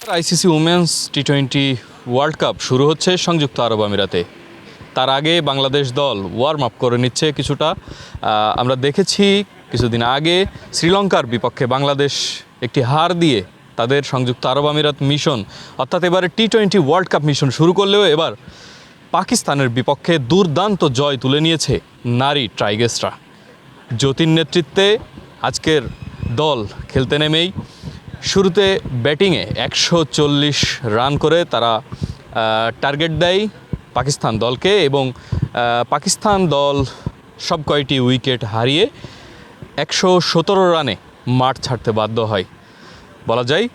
ICC women's টি-20 world cup শুরু হচ্ছে সংযুক্ত আরব আমিরাতে। তার আগে বাংলাদেশ দল ওয়ার্ম আপ করে নিচ্ছে কিছুটা। আমরা দেখেছি কিছুদিন আগে শ্রীলঙ্কার বিপক্ষে বাংলাদেশ একটি হার দিয়ে তাদের সংযুক্ত আরব আমিরাত মিশন অর্থাৎ এবারে টি-20 ওয়ার্ল্ড কাপ মিশন শুরু করলেও এবার পাকিস্তানের বিপক্ষে দুর্দান্ত জয় তুলে নিয়েছে নারী টাইগার্সরা। যতীন নেতৃত্বে আজকের দল খেলতে নেমেই শুরুতে ব্যাটিংয়ে 140 রান করে তারা টার্গেট দেয় পাকিস্তান দলকে এবং পাকিস্তান দল সব কয়টি উইকেট হারিয়ে 117 রানে মাঠ ছাড়তে বাধ্য হয়। বলা যায়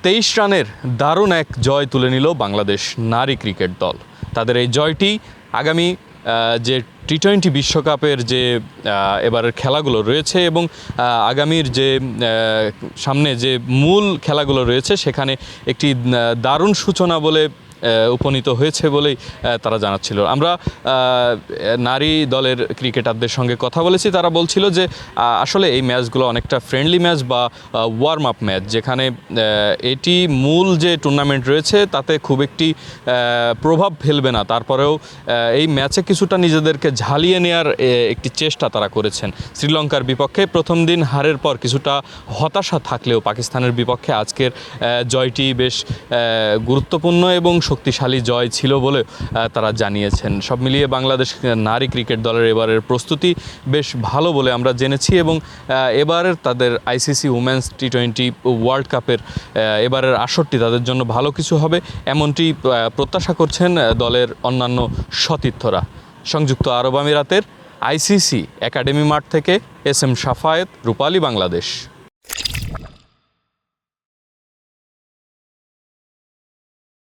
23 রানের দারুণ এক জয় তুলে নিল বাংলাদেশ নারী ক্রিকেট দল। তাদের এই জয়টি আগামী যে টি-20 বিশ্বকাপের যে এবারের খেলাগুলো রয়েছে এবং আগামীর যে সামনে যে মূল খেলাগুলো রয়েছে সেখানে একটি দারুণ সূচনা বলে উপনীত হয়েছে বলেই তারা জানাচ্ছিল। আমরা নারী দলের ক্রিকেটারদের সঙ্গে কথা বলেছি, তারা বলছিল যে আসলে এই ম্যাচগুলো অনেকটা ফ্রেন্ডলি ম্যাচ বা ওয়ার্ম আপ ম্যাচ, যেখানে এটি মূল যে টুর্নামেন্ট রয়েছে তাতে খুব একটি প্রভাব ফেলবে না। তারপরেও এই ম্যাচে কিছুটা নিজেদেরকে ঝালিয়ে নেওয়ার একটি চেষ্টা তারা করেছেন। শ্রীলঙ্কার বিপক্ষে প্রথম দিন হারের পর কিছুটা হতাশা থাকলেও পাকিস্তানের বিপক্ষে আজকের জয়টি বেশ গুরুত্বপূর্ণ এবং শক্তিশালী জয় ছিল বলে তারা জানিয়েছেন। সব মিলিয়ে বাংলাদেশ নারী ক্রিকেট দলের এবারের প্রস্তুতি বেশ ভালো বলে আমরা জেনেছি এবং এবারের তাদের আইসিসি উমেন্স টি-20 ওয়ার্ল্ড কাপের এবারের আসরটি তাদের জন্য ভালো কিছু হবে এমনটি প্রত্যাশা করছেন দলের অন্যান্য সতীর্থরা। সংযুক্ত আরব আমিরাতের আইসিসি একাডেমি মাঠ থেকে এস এম সাফায়েত, রূপালী, বাংলাদেশ।